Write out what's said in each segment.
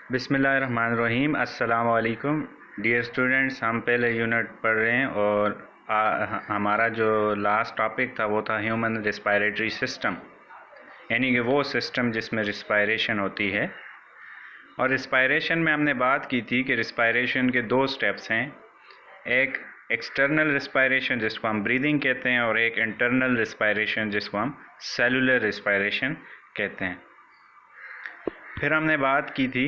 बिस्मिल्लाहिर्रहमानिर्रहीम। अस्सलाम वालेकुम डियर स्टूडेंट्स। हम पहले यूनिट पढ़ रहे हैं और हमारा जो लास्ट टॉपिक था वो था ह्यूमन रिस्पायरेटरी सिस्टम, यानी कि वो सिस्टम जिसमें रिस्पायरेशन होती है। और रिस्पायरेशन में हमने बात की थी कि रिस्पायरेशन के दो स्टेप्स हैं, एक एक्सटर्नल रिस्पायरेशन जिसको हम ब्रीदिंग कहते हैं और एक इंटरनल रिस्पायरेशन जिसको हम सेलुलर रिस्पायरेशन कहते हैं। फिर हमने बात की थी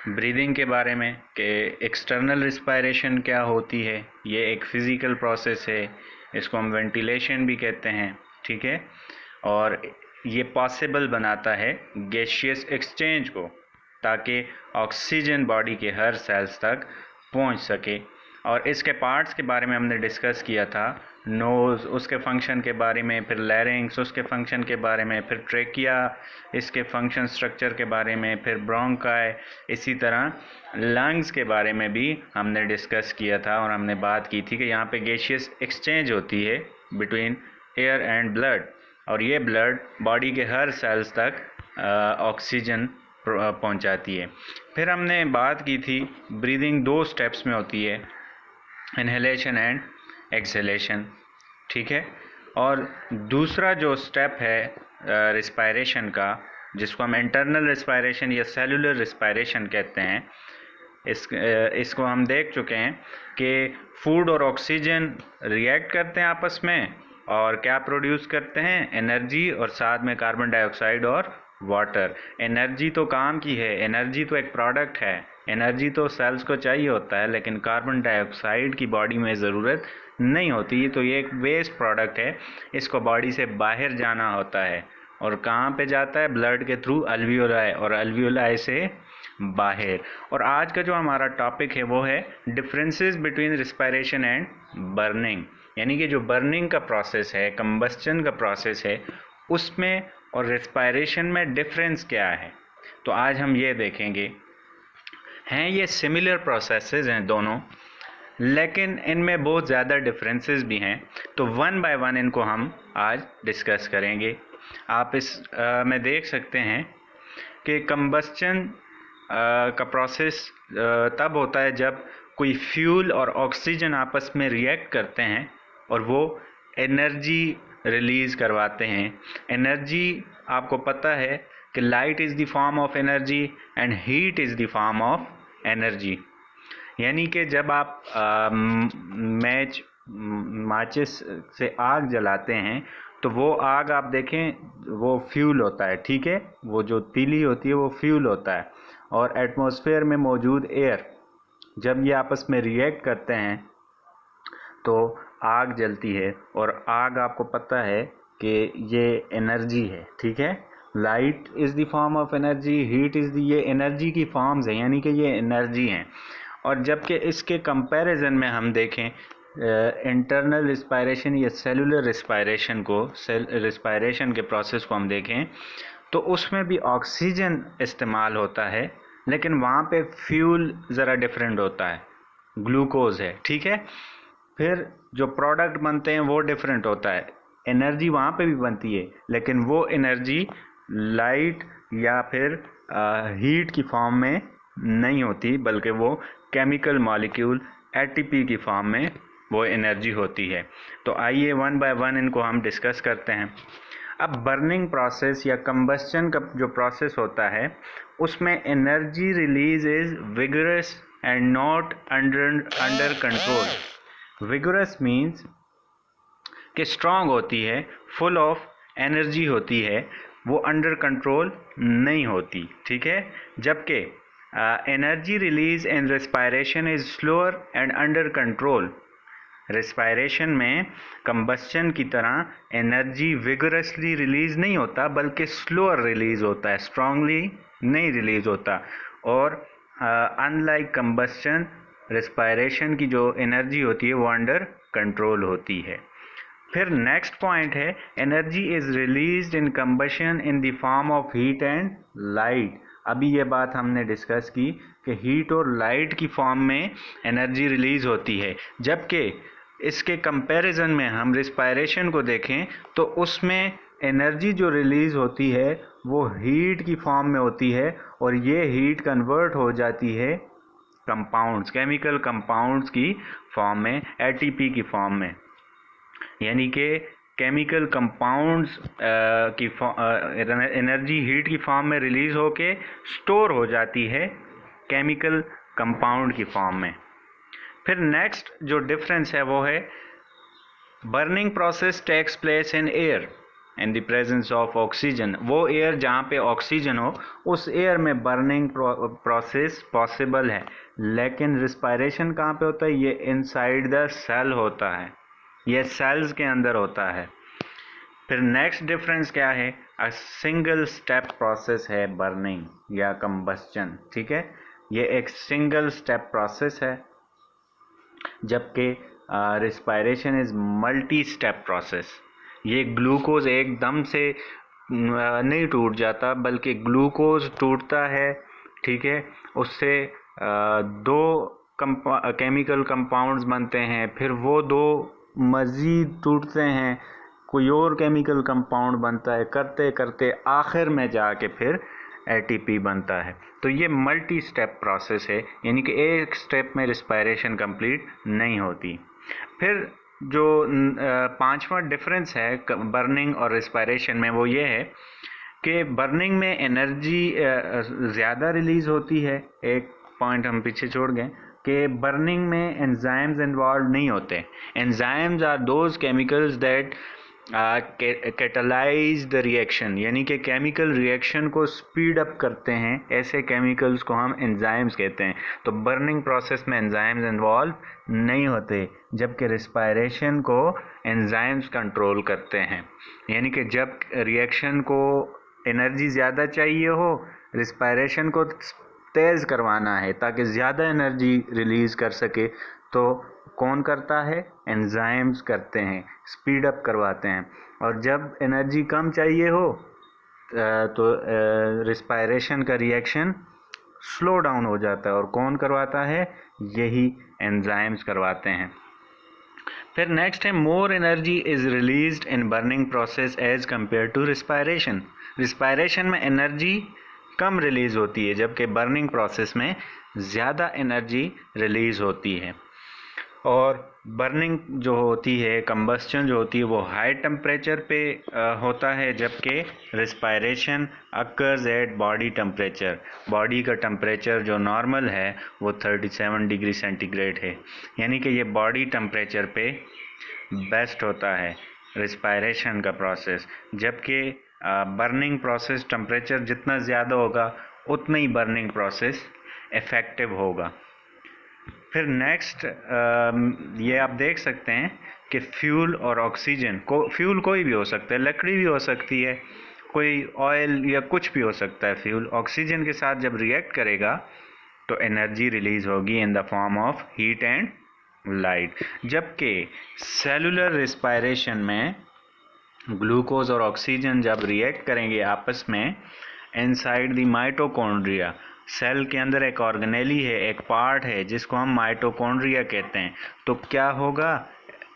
ब्रीदिंग के बारे में कि एक्सटर्नल रिस्पायरेशन क्या होती है। ये एक फ़िज़िकल प्रोसेस है, इसको हम वेंटिलेशन भी कहते हैं, ठीक है। और ये पॉसिबल बनाता है गैसियस एक्सचेंज को, ताकि ऑक्सीजन बॉडी के हर सेल्स तक पहुंच सके। और इसके पार्ट्स के बारे में हमने डिस्कस किया था, नोज़ उसके फंक्शन के बारे में, फिर लैरिंग्स उसके फंक्शन के बारे में, फिर ट्रेकिया इसके फंक्शन स्ट्रक्चर के बारे में, फिर ब्रोंकाई, इसी तरह लंग्स के बारे में भी हमने डिस्कस किया था। और हमने बात की थी कि यहाँ पे गैसियस एक्सचेंज होती है बिटवीन एयर एंड ब्लड, और ये ब्लड बॉडी के हर सेल्स तक ऑक्सीजन पहुंचाती है। फिर हमने बात की थी ब्रीदिंग दो स्टेप्स में होती है, इनहेलेशन एंड एक्सहेलेशन, ठीक है। और दूसरा जो स्टेप है रिस्पायरेशन का, जिसको हम इंटरनल रिस्पायरेशन या सेलुलर रिस्पायरेशन कहते हैं, इसको हम देख चुके हैं कि फूड और ऑक्सीजन रिएक्ट करते हैं आपस में और क्या प्रोड्यूस करते हैं, एनर्जी, और साथ में कार्बन डाइऑक्साइड और वाटर। एनर्जी तो काम की है, एनर्जी तो एक प्रोडक्ट है, एनर्जी तो सेल्स को चाहिए होता है, लेकिन कार्बन डाइऑक्साइड की बॉडी में ज़रूरत नहीं होती। तो ये एक वेस्ट प्रोडक्ट है, इसको बॉडी से बाहर जाना होता है। और कहाँ पे जाता है? ब्लड के थ्रू अल्वियोलाई, और अल्वियोलाई से बाहर। और आज का जो हमारा टॉपिक है वो है differences between respiration and burning, यानी कि जो बर्निंग का प्रोसेस है, कंबस्चन का प्रोसेस है, उसमें और रिस्पायरेशन में डिफरेंस क्या है। तो आज हम ये देखेंगे। हैं ये सिमिलर प्रोसेसेस हैं दोनों, लेकिन इनमें बहुत ज़्यादा डिफरेंसेस भी हैं। तो वन बाय वन इनको हम आज डिस्कस करेंगे। आप इस में देख सकते हैं कि कंबस्चन का प्रोसेस तब होता है जब कोई फ्यूल और ऑक्सीजन आपस में रिएक्ट करते हैं और वो एनर्जी रिलीज़ करवाते हैं। एनर्जी आपको पता है कि light is the form of energy and heat is the form of energy. यानी कि जब आप माचिस से आग जलाते हैं तो वो आग आप देखें वो फ्यूल होता है, ठीक है। वो जो तीली होती है वो फ्यूल होता है। और एटमॉस्फेयर में मौजूद एयर जब ये आपस में रिएक्ट करते हैं तो आग जलती है। और आग आपको पता है कि ये एनर्जी है, ठीक है। Light is the form of energy, heat is the, ये एनर्जी की फॉर्म्स हैं, यानी कि ये एनर्जी हैं। और जबकि इसके कंपैरिजन में हम देखें इंटरनल रिस्पायरेशन या सेलुलर रिस्पायरेशन को, रिस्पायरेशन के प्रोसेस को हम देखें तो उसमें भी ऑक्सीजन इस्तेमाल होता है, लेकिन वहाँ पे फ्यूल ज़रा डिफरेंट होता है, ग्लूकोज है, ठीक है। फिर जो प्रोडक्ट बनते हैं वो डिफरेंट होता है। एनर्जी वहाँ पे भी बनती है, लेकिन वो एनर्जी लाइट या फिर हीट की फॉर्म में नहीं होती, बल्कि वो केमिकल मॉलिक्यूल एटीपी की फॉर्म में वो एनर्जी होती है। तो आइए वन बाय वन इनको हम डिस्कस करते हैं। अब बर्निंग प्रोसेस या कंबस्चन का जो प्रोसेस होता है उसमें energy release is vigorous and not under control. Vigorous means कि स्ट्रॉन्ग होती है, फुल ऑफ एनर्जी होती है, वो अंडर कंट्रोल नहीं होती, ठीक है। जबकि energy release in respiration is slower and under control. Respiration में कंबस्चन की तरह एनर्जी विगरसली रिलीज़ नहीं होता, बल्कि स्लोअर रिलीज़ होता है, स्ट्रांगली नहीं रिलीज़ होता। और अनलाइक कंबस्चन, रिस्पायरेशन की जो एनर्जी होती है वो अंडर कंट्रोल होती है। फिर नेक्स्ट पॉइंट है, energy is released in combustion in the form of heat and light. अभी ये बात हमने डिस्कस की कि हीट और लाइट की फॉर्म में एनर्जी रिलीज़ होती है, जबकि इसके कंपैरिजन में हम रिस्पायरेशन को देखें तो उसमें एनर्जी जो रिलीज़ होती है वो हीट की फॉर्म में होती है और ये हीट कन्वर्ट हो जाती है कंपाउंड्स, केमिकल कंपाउंड्स की फॉर्म में, एटीपी की फॉर्म में, यानी कि केमिकल कंपाउंड्स की एनर्जी हीट की फॉर्म में रिलीज होके स्टोर हो जाती है केमिकल कंपाउंड की फॉर्म में। फिर नेक्स्ट जो डिफरेंस है वो है burning process takes place in air in the presence of oxygen. वो एयर जहाँ पे ऑक्सीजन हो उस एयर में बर्निंग प्रोसेस पॉसिबल है, लेकिन रिस्पायरेशन कहाँ पे होता है? ये इनसाइड द सेल होता है, ये सेल्स के अंदर होता है। फिर नेक्स्ट डिफरेंस क्या है? अ सिंगल स्टेप प्रोसेस है बर्निंग या कंबस्चन, ठीक है, ये एक सिंगल स्टेप प्रोसेस है, जबकि respiration is multi step process. ये ग्लूकोज एकदम से नहीं टूट जाता, बल्कि ग्लूकोज टूटता है, ठीक है, उससे दो केमिकल कंपाउंड्स बनते हैं, फिर वो दो मज़ीद टूटते हैं, कोई और केमिकल कंपाउंड बनता है, करते करते आखिर में जाके फिर एटीपी बनता है। तो ये मल्टी स्टेप प्रोसेस है, यानी कि एक स्टेप में रिस्पायरेशन कंप्लीट नहीं होती। फिर जो पांचवा डिफरेंस है बर्निंग और रिस्पायरेशन में वो ये है कि बर्निंग में एनर्जी ज़्यादा रिलीज़ होती है। एक पॉइंट हम पीछे छोड़ गए कि बर्निंग में एंजाइम्स इन्वॉल्व नहीं होते। Enzymes are those chemicals that catalyse the reaction, यानी कि केमिकल रिएक्शन को स्पीड अप करते हैं, ऐसे केमिकल्स को हम एंजाइम्स कहते हैं। तो बर्निंग प्रोसेस में एंजाइम्स इन्वॉल्व नहीं होते, जबकि रिस्पायरेशन को एंजाइम्स कंट्रोल करते हैं। यानी कि जब रिएक्शन को एनर्जी ज़्यादा चाहिए हो, रिस्पायरेशन को तेज़ करवाना है ताकि ज़्यादा एनर्जी रिलीज़ कर सके, तो कौन करता है? एंजाइम्स करते हैं, स्पीड अप करवाते हैं। और जब एनर्जी कम चाहिए हो तो रिस्पायरेशन का रिएक्शन स्लो डाउन हो जाता है, और कौन करवाता है? यही एंजाइम्स करवाते हैं। फिर नेक्स्ट है more energy is released in burning process as compare to respiration. Respiration में एनर्जी कम रिलीज़ होती है, जबकि बर्निंग प्रोसेस में ज़्यादा एनर्जी रिलीज़ होती है। और बर्निंग जो होती है, कंबस्चन जो होती है, वो हाई टेम्परेचर पे होता है, जबकि respiration occurs at body temperature. Body का टेम्परेचर जो नॉर्मल है वो 37 डिग्री सेंटीग्रेड है, यानी कि ये बॉडी टेम्परेचर पे बेस्ट होता है रिस्पायरेशन का प्रोसेस। जबकि बर्निंग प्रोसेस टेम्परेचर जितना ज़्यादा होगा उतना ही बर्निंग प्रोसेस इफ़ेक्टिव होगा। फिर नेक्स्ट ये आप देख सकते हैं कि फ्यूल और ऑक्सीजन को, फ्यूल कोई भी हो सकता है, लकड़ी भी हो सकती है, कोई ऑयल या कुछ भी हो सकता है। फ्यूल ऑक्सीजन के साथ जब रिएक्ट करेगा तो एनर्जी रिलीज होगी इन the form of heat and light. जबकि सेलुलर रिस्पायरेशन में ग्लूकोज और ऑक्सीजन जब रिएक्ट करेंगे आपस में इनसाइड द माइटोकॉन्ड्रिया, सेल के अंदर एक ऑर्गेनेली है, एक पार्ट है जिसको हम माइटोकॉन्ड्रिया कहते हैं, तो क्या होगा?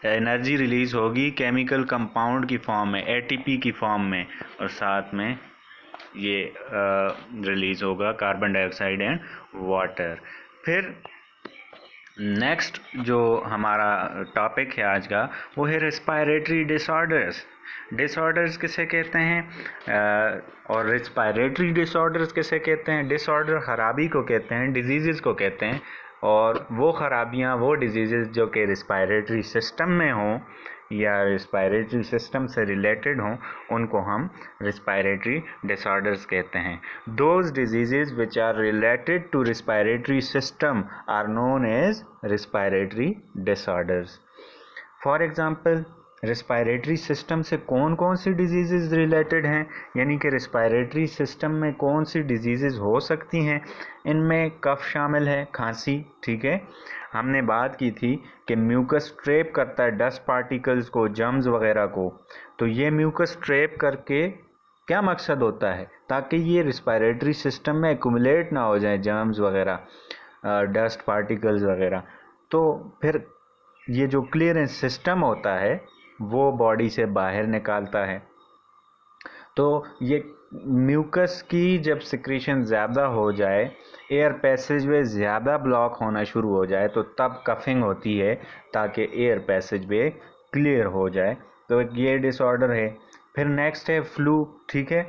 एनर्जी रिलीज होगी केमिकल कंपाउंड की फॉर्म में, एटीपी की फॉर्म में, और साथ में ये रिलीज होगा कार्बन डाइऑक्साइड एंड वाटर। फिर नेक्स्ट जो हमारा टॉपिक है आज का वो है रिस्पायरेटरी डिसऑर्डर्स। डिसऑर्डर्स किसे कहते हैं और रिस्पायरेटरी डिसऑर्डर्स किसे कहते हैं? डिसऑर्डर खराबी को कहते हैं, डिजीज़ को कहते हैं, और वो खराबियाँ, वो डिजीज़ जो कि रिस्पायरेटरी सिस्टम में हों या रिस्पायरेटरी सिस्टम से रिलेटेड हों, उनको हम रिस्पायरेटरी डिसऑर्डर्स कहते हैं। Those disease which are related to respiratory system are known as respiratory disorders. For example, respiratory system से कौन कौन सी डिजीज़ रिलेटेड हैं, यानी कि रिस्पायरेटरी सिस्टम में कौन सी डिजीज़ हो सकती हैं? इनमें कफ शामिल है, खांसी, ठीक है। हमने बात की थी कि म्यूकस ट्रैप करता है डस्ट पार्टिकल्स को, जर्म्स वगैरह को, तो ये म्यूकस ट्रैप करके क्या मकसद होता है? ताकि ये रिस्पायरेटरी सिस्टम में एक्यूमुलेट ना हो जाए जर्म्स वगैरह, डस्ट पार्टिकल्स वगैरह। तो फिर ये जो क्लियरेंस सिस्टम होता है वो बॉडी से बाहर निकालता है। तो ये म्यूकस की जब सिक्रीशन ज़्यादा हो जाए, एयर पैसेजवे ज़्यादा ब्लॉक होना शुरू हो जाए, तो तब कफिंग होती है ताकि एयर पैसेजवे क्लियर हो जाए। तो ये डिसऑर्डर है। फिर नेक्स्ट है फ्लू। ठीक है,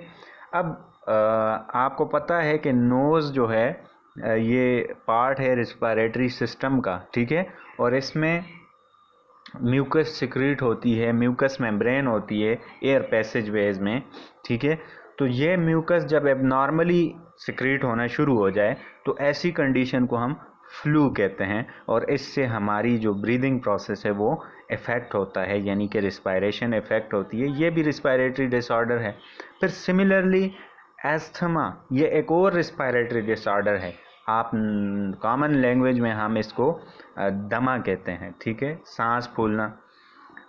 अब आपको पता है कि नोज़ जो है ये पार्ट है रिस्पायरेटरी सिस्टम का। ठीक है, और इसमें म्यूकस सिक्रीट होती है, म्यूकस मेम्ब्रेन होती है एयर पैसेजवेज में। ठीक है, तो ये म्यूकस जब एबनॉर्मली सिक्रीट होना शुरू हो जाए तो ऐसी कंडीशन को हम फ्लू कहते हैं, और इससे हमारी जो ब्रीदिंग प्रोसेस है वो इफ़ेक्ट होता है, यानी कि रिस्पायरेशन इफ़ेक्ट होती है। ये भी रिस्पायरेटरी डिसऑर्डर है। फिर सिमिलरली एस्थमा, ये एक और रिस्पायरेटरी डिसऑर्डर है। आप कॉमन लैंग्वेज में हम इसको दमा कहते हैं। ठीक है, सांस फूलना।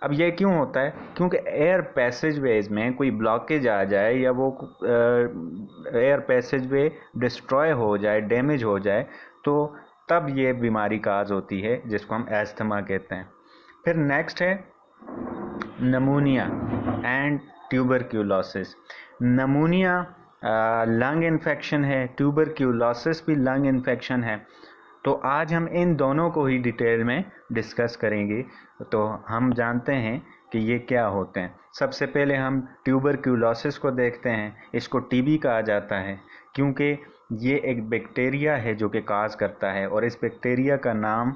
अब ये क्यों होता है? क्योंकि एयर पैसेजवेज में कोई ब्लॉकेज आ जाए या वो एयर पैसेजवे डिस्ट्रॉय हो जाए, डैमेज हो जाए, तो तब ये बीमारी काज होती है, जिसको हम एस्थमा कहते हैं। फिर नेक्स्ट है नमूनिया एंड ट्यूबरक्यूलोसिस। नमूनिया लंग इन्फेक्शन है, ट्यूबरक्यूलोसिस भी लंग इन्फेक्शन है। तो आज हम इन दोनों को ही डिटेल में डिस्कस करेंगे। तो हम जानते हैं कि ये क्या होते हैं। सबसे पहले हम ट्यूबरक्यूलोसिस को देखते हैं। इसको टीबी कहा जाता है क्योंकि ये एक बैक्टीरिया है जो कि काज करता है, और इस बैक्टीरिया का नाम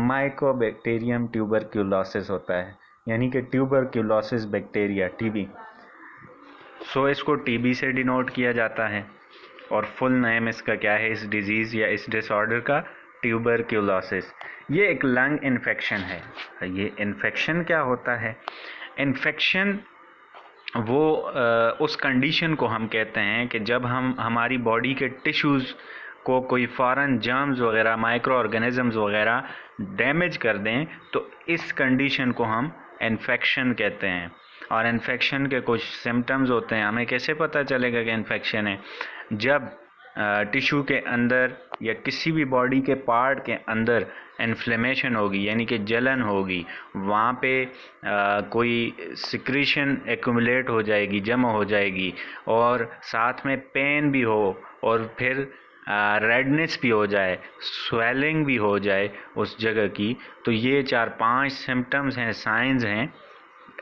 माइकोबैक्टीरियम ट्यूबरक्यूलोसिस होता है, यानी कि ट्यूबरक्यूलोसिस बैक्टीरिया, टीबी। सो इसको टीबी से डिनोट किया जाता है, और फुल नेम इसका क्या है इस डिजीज़ या इस डिसऑर्डर का? ट्यूबरक्यूलोसिस। ये एक लंग इन्फेक्शन है। ये इन्फेक्शन क्या होता है? इन्फेक्शन वो उस कंडीशन को हम कहते हैं कि जब हम हमारी बॉडी के टिश्यूज़ को कोई फॉरेन जर्म्स वगैरह, माइक्रो ऑर्गेनिजम्स वगैरह डैमेज कर दें, तो इस कंडीशन को हम इन्फेक्शन कहते हैं। और इन्फेक्शन के कुछ सिम्टम्स होते हैं। हमें कैसे पता चलेगा कि इन्फेक्शन है? जब टिश्यू के अंदर या किसी भी बॉडी के पार्ट के अंदर इन्फ्लेमेशन होगी, यानी कि जलन होगी, वहाँ पे कोई सिक्रीशन एक्यूमुलेट हो जाएगी, जमा हो जाएगी, और साथ में पेन भी हो, और फिर रेडनेस भी हो जाए, स्वेलिंग भी हो जाए उस जगह की, तो ये 4-5 सिम्टम्स हैं, साइंस हैं।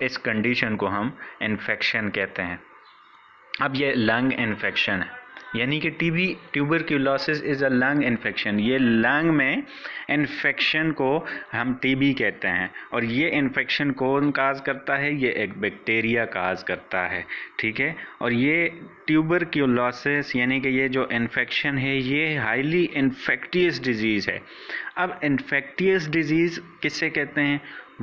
इस कंडीशन को हम इन्फेक्शन कहते हैं। अब ये लंग इन्फेक्शन है, यानी कि TB, tuberculosis is a lung infection. ये लंग में इन्फेक्शन को हम टीबी कहते हैं। और ये इन्फेक्शन कौन काज करता है? ये एक बैक्टीरिया काज करता है। ठीक है, और ये ट्यूबरक्यूलोसिस यानी कि ये जो इन्फेक्शन है ये हाईली इन्फेक्टियस डिजीज़ है। अब इन्फेक्टियस डिजीज़ किससे कहते हैं?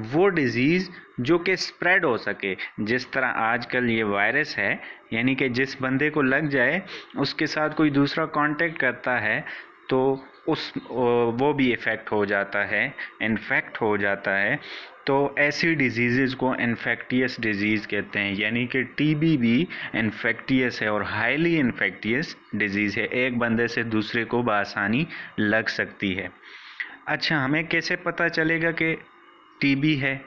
वो डिज़ीज़ जो कि स्प्रेड हो सके, जिस तरह आजकल ये वायरस है, यानी कि जिस बंदे को लग जाए उसके साथ कोई दूसरा कांटेक्ट करता है तो वो भी इफ़ेक्ट हो जाता है, इन्फेक्ट हो जाता है। तो ऐसी डिजीज़ को इन्फेक्टियस डिजीज़ कहते हैं, यानी कि टीबी भी इन्फेक्टियस है और हाईली इन्फेक्टियस डिजीज़ है। एक बंदे से दूसरे को बआसानी लग सकती है। अच्छा, हमें कैसे पता चलेगा कि टीबी है?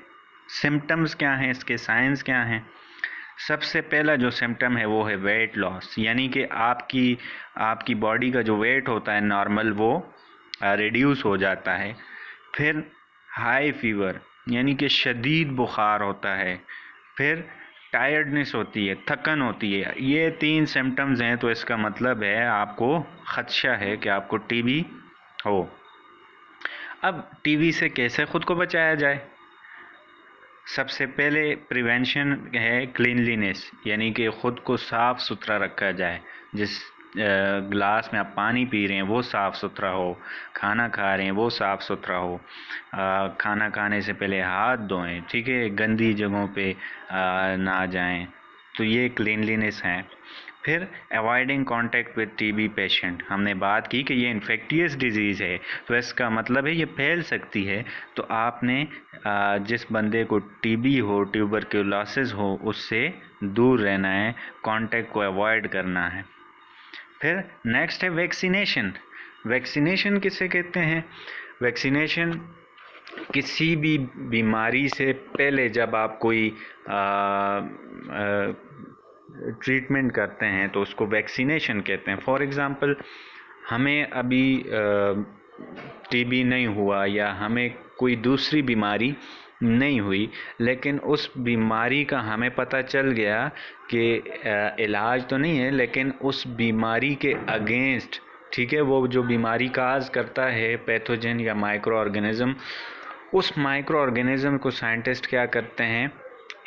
सिम्टम्स क्या हैं इसके, साइंस क्या हैं? सबसे पहला जो सिम्टम है वो है वेट लॉस, यानी कि आपकी बॉडी का जो वेट होता है नॉर्मल, वो रिड्यूस हो जाता है। फिर हाई फीवर, यानी कि शदीद बुखार होता है। फिर टायर्डनेस होती है, थकन होती है। ये 3 सिम्टम्स हैं, तो इसका मतलब है आपको खदशा है कि आपको टीबी हो। अब टीबी से कैसे ख़ुद को बचाया जाए? सबसे पहले प्रिवेंशन है क्लीनलीनेस, यानी कि ख़ुद को साफ़ सुथरा रखा जाए। जिस गिलास में आप पानी पी रहे हैं वो साफ़ सुथरा हो, खाना खा रहे हैं वो साफ़ सुथरा हो, खाना खाने से पहले हाथ धोएं। ठीक है, गंदी जगहों पे ना जाएं। तो ये क्लीनलीनेस है। फिर avoiding contact with TB patient. हमने बात की कि ये इन्फेक्टियस डिजीज़ है, तो इसका मतलब है ये फैल सकती है। तो आपने जिस बंदे को टीबी हो, ट्यूबरक्यूलोसिस हो, उससे दूर रहना है, कांटेक्ट को अवॉइड करना है। फिर नेक्स्ट है वैक्सीनेशन। वैक्सीनेशन किसे कहते हैं? वैक्सीनेशन किसी भी बीमारी से पहले जब आप कोई ट्रीटमेंट करते हैं तो उसको वैक्सीनेशन कहते हैं। फॉर एग्ज़ाम्पल, हमें अभी टीबी नहीं हुआ या हमें कोई दूसरी बीमारी नहीं हुई, लेकिन उस बीमारी का हमें पता चल गया कि इलाज तो नहीं है, लेकिन उस बीमारी के अगेंस्ट, ठीक है, वो जो बीमारी काज करता है पैथोजन या माइक्रो ऑर्गेनिज़म, उस माइक्रो ऑर्गेनिज़म को साइंटिस्ट क्या करते हैं,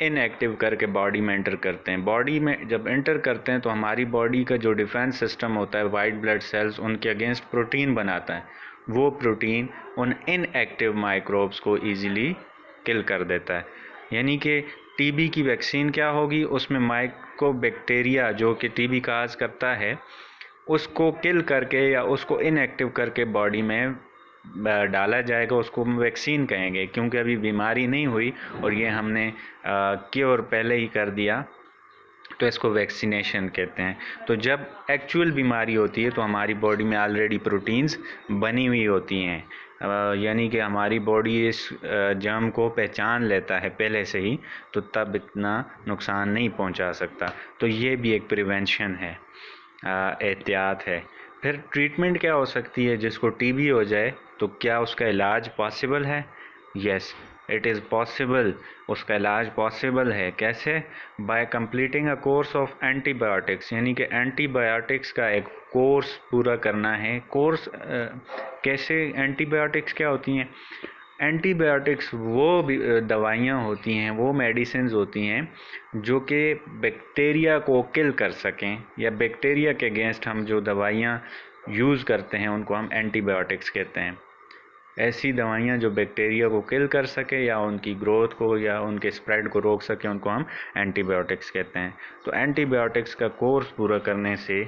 इनएक्टिव करके बॉडी में एंटर करते हैं। बॉडी में जब एंटर करते हैं तो हमारी बॉडी का जो डिफेंस सिस्टम होता है, वाइट ब्लड सेल्स, उनके अगेंस्ट प्रोटीन बनाता है। वो प्रोटीन उन इनएक्टिव माइक्रोब्स को ईज़िली किल कर देता है। यानी कि टीबी की वैक्सीन क्या होगी, उसमें माइकोबैक्टीरिया जो कि टीबी काज करता है उसको किल करके या उसको इनएक्टिव करके बॉडी में डाला जाएगा, उसको हम वैक्सीन कहेंगे, क्योंकि अभी बीमारी नहीं हुई और ये हमने क्योर पहले ही कर दिया, तो इसको वैक्सीनेशन कहते हैं। तो जब एक्चुअल बीमारी होती है तो हमारी बॉडी में ऑलरेडी प्रोटीन्स बनी हुई होती हैं, यानी कि हमारी बॉडी इस जर्म को पहचान लेता है पहले से ही, तो तब इतना नुकसान नहीं पहुंचा सकता। तो ये भी एक प्रिवेंशन है, एहतियात है। फिर ट्रीटमेंट क्या हो सकती है, जिसको टीबी हो जाए तो क्या उसका इलाज पॉसिबल है? Yes, it is possible. उसका इलाज पॉसिबल है। कैसे? Bye completing a course of antibiotics, यानी कि एंटीबायोटिक्स का एक कोर्स पूरा करना है। कोर्स कैसे? एंटीबायोटिक्स क्या होती हैं? एंटीबायोटिक्स वो दवाइयाँ होती हैं, वो मेडिसिन्स होती हैं जो कि बैक्टीरिया को किल कर सकें, या बैक्टीरिया के अगेंस्ट हम जो दवाइयाँ यूज़ करते हैं उनको हम एंटीबायोटिक्स कहते हैं। ऐसी दवाइयाँ जो बैक्टीरिया को किल कर सके या उनकी ग्रोथ को या उनके स्प्रेड को रोक सके, उनको हम एंटीबायोटिक्स कहते हैं। तो एंटीबायोटिक्स का कोर्स पूरा करने से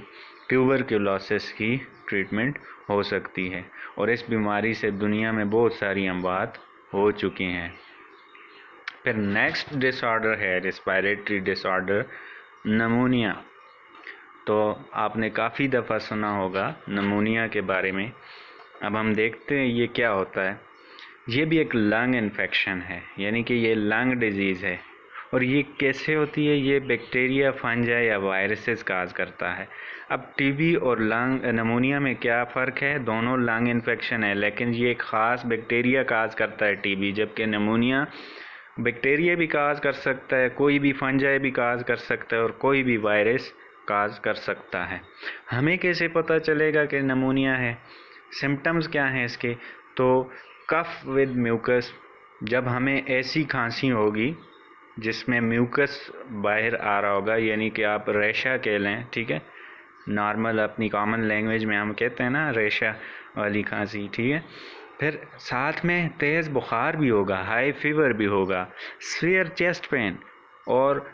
ट्यूबरक्लोसिस की ट्रीटमेंट हो सकती है, और इस बीमारी से दुनिया में बहुत सारी अमवात हो चुकी हैं। फिर नेक्स्ट डिसऑर्डर है रेस्पिरेटरी डिसऑर्डर, नमूनिया। तो आपने काफ़ी दफ़ा सुना होगा नमूनिया के बारे में। अब हम देखते हैं ये क्या होता है। ये भी एक लंग इन्फेक्शन है, यानी कि ये लंग डिजीज़ है। और ये कैसे होती है? ये बैक्टीरिया, फंजाई या वायरसेस काज करता है। अब टीबी और लंग नमूनिया में क्या फ़र्क है? दोनों लंग इन्फेक्शन है, लेकिन ये एक ख़ास बैक्टीरिया काज करता है टीबी, जबकि नमूनिया बैक्टीरिया भी काज कर सकता है, कोई भी फंजाई भी काज कर सकता है और कोई भी वायरस काज कर सकता है। हमें कैसे पता चलेगा कि नमूनिया है? सिम्टम्स क्या हैं इसके? तो कफ विद म्यूकस, जब हमें ऐसी खांसी होगी जिसमें म्यूकस बाहर आ रहा होगा, यानी कि आप रेशा कह लें, ठीक है, नॉर्मल अपनी कॉमन लैंग्वेज में हम कहते हैं ना रेशा वाली खांसी, ठीक है। फिर साथ में तेज़ बुखार भी होगा, हाई फीवर भी होगा, सीवियर चेस्ट पेन और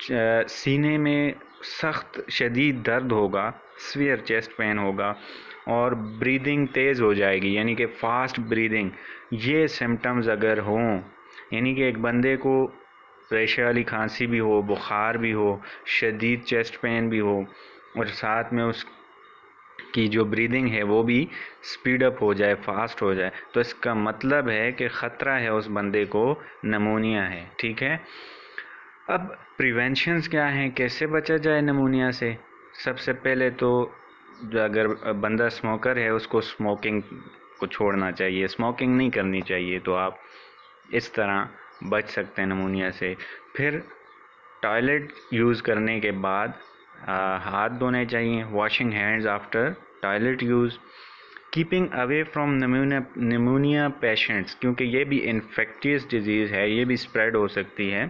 सीने में सख्त शदीद दर्द होगा, सीवियर चेस्ट पेन होगा, और ब्रीदिंग तेज़ हो जाएगी, यानी कि फ़ास्ट ब्रीदिंग। ये सिम्टम्स अगर हों, यानी कि एक बंदे को रेशे वाली खांसी भी हो, बुखार भी हो, शदीद चेस्ट पेन भी हो, और साथ में उसकी जो ब्रीदिंग है वो भी स्पीड अप हो जाए, फास्ट हो जाए, तो इसका मतलब है कि ख़तरा है उस बंदे को नमूनिया है, ठीक है। अब प्रिवेंशंस क्या हैं, कैसे बचा जाए नमूनिया से? सबसे पहले तो अगर बंदा स्मोकर है उसको स्मोकिंग को छोड़ना चाहिए, स्मोकिंग नहीं करनी चाहिए, तो आप इस तरह बच सकते हैं नमूनिया से। फिर टॉयलेट यूज़ करने के बाद हाथ धोने चाहिए, washing hands after toilet use, keeping away from नमूनिया patients, क्योंकि ये भी इन्फेक्टियस डिजीज़ है, ये भी स्प्रेड हो सकती है,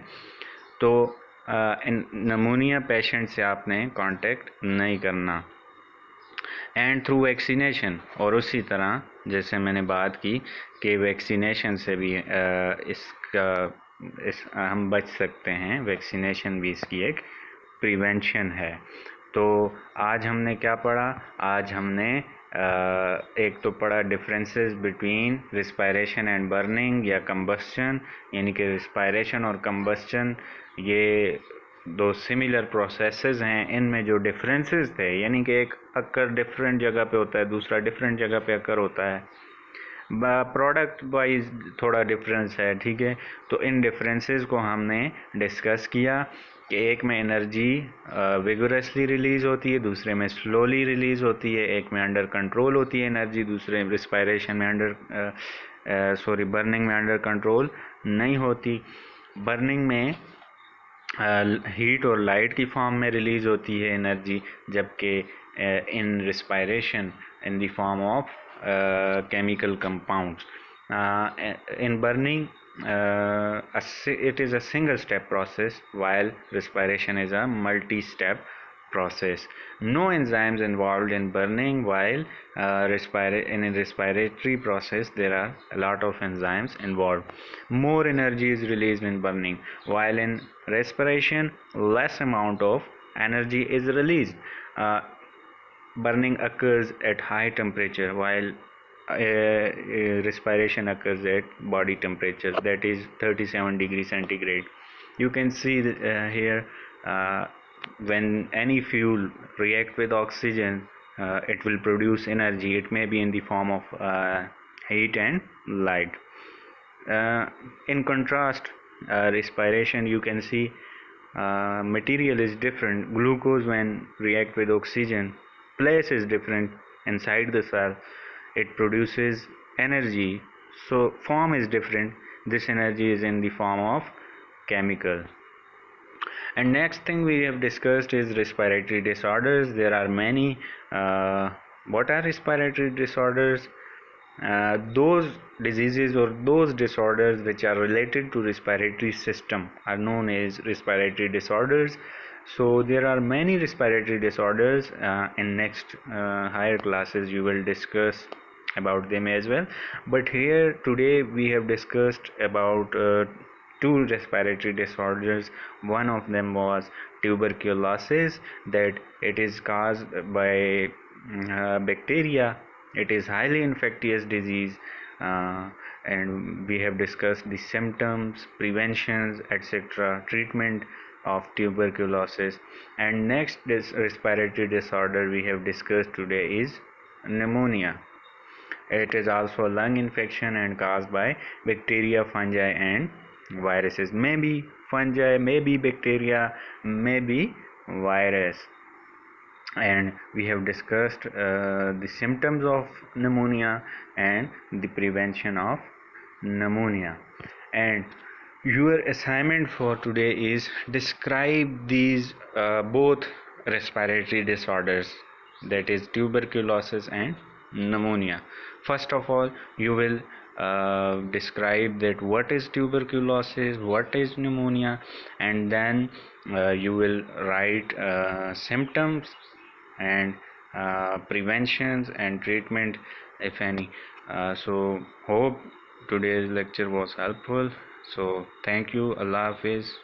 तो नमूनिया पेशेंट से आपने कांटेक्ट नहीं करना। एंड थ्रू वैक्सीनेशन, और उसी तरह जैसे मैंने बात की कि वैक्सीनेशन से भी हम बच सकते हैं, वैक्सीनेशन भी इसकी एक प्रिवेंशन है। तो आज हमने क्या पढ़ा? आज हमने एक तो पढ़ा differences between respiration and burning या कंबस्चन, यानी कि रिस्पायरेशन और कंबस्चन ये दो सिमिलर प्रोसेसेस हैं, इनमें जो डिफरेंसेस थे, यानी कि एक अक्कर डिफरेंट जगह पे होता है, दूसरा डिफरेंट जगह पे अक्कर होता है, प्रोडक्ट वाइज थोड़ा डिफरेंस है, ठीक है। तो इन डिफरेंसेस को हमने डिस्कस किया कि एक में एनर्जी विगोरसली रिलीज़ होती है, दूसरे में स्लोली रिलीज़ होती है, एक में अंडर कंट्रोल होती है एनर्जी, दूसरे रिस्पायरेशन में बर्निंग में अंडर कंट्रोल नहीं होती। बर्निंग में हीट और लाइट की फॉर्म में रिलीज़ होती है एनर्जी, जबकि in respiration in the form of chemical compounds. In burning, it is a single step process, while respiration is a multi-step process. No enzymes involved in burning, while in a respiratory process there are a lot of enzymes involved. More energy is released in burning, while in respiration less amount of energy is released. Burning occurs at high temperature, while respiration occurs at body temperature, that is 37 degrees centigrade. You can see here when any fuel react with oxygen, it will produce energy. It may be in the form of heat and light. In contrast, respiration, you can see material is different. Glucose, when react with oxygen, place is different inside the cell. It produces energy, so form is different. This energy is in the form of chemical. And next thing we have discussed is respiratory disorders. There are many. What are respiratory disorders? Those diseases or those disorders which are related to respiratory system are known as respiratory disorders. So there are many respiratory disorders. In next higher classes you will discuss about them as well, but here today we have discussed about two respiratory disorders. One of them was tuberculosis, that it is caused by bacteria. It is highly infectious disease, and we have discussed the symptoms, preventions, etc., treatment of tuberculosis. And next respiratory disorder we have discussed today is pneumonia. It is also a lung infection and caused by bacteria, fungi and viruses. Maybe fungi, maybe bacteria, maybe virus. And we have discussed the symptoms of pneumonia and the prevention of pneumonia. And your assignment for today is describe these both respiratory disorders, that is tuberculosis and pneumonia. First of all, you will describe that what is tuberculosis, what is pneumonia, and then you will write symptoms and preventions and treatment, if any. So hope today's lecture was helpful. So thank you. Allah Hafiz.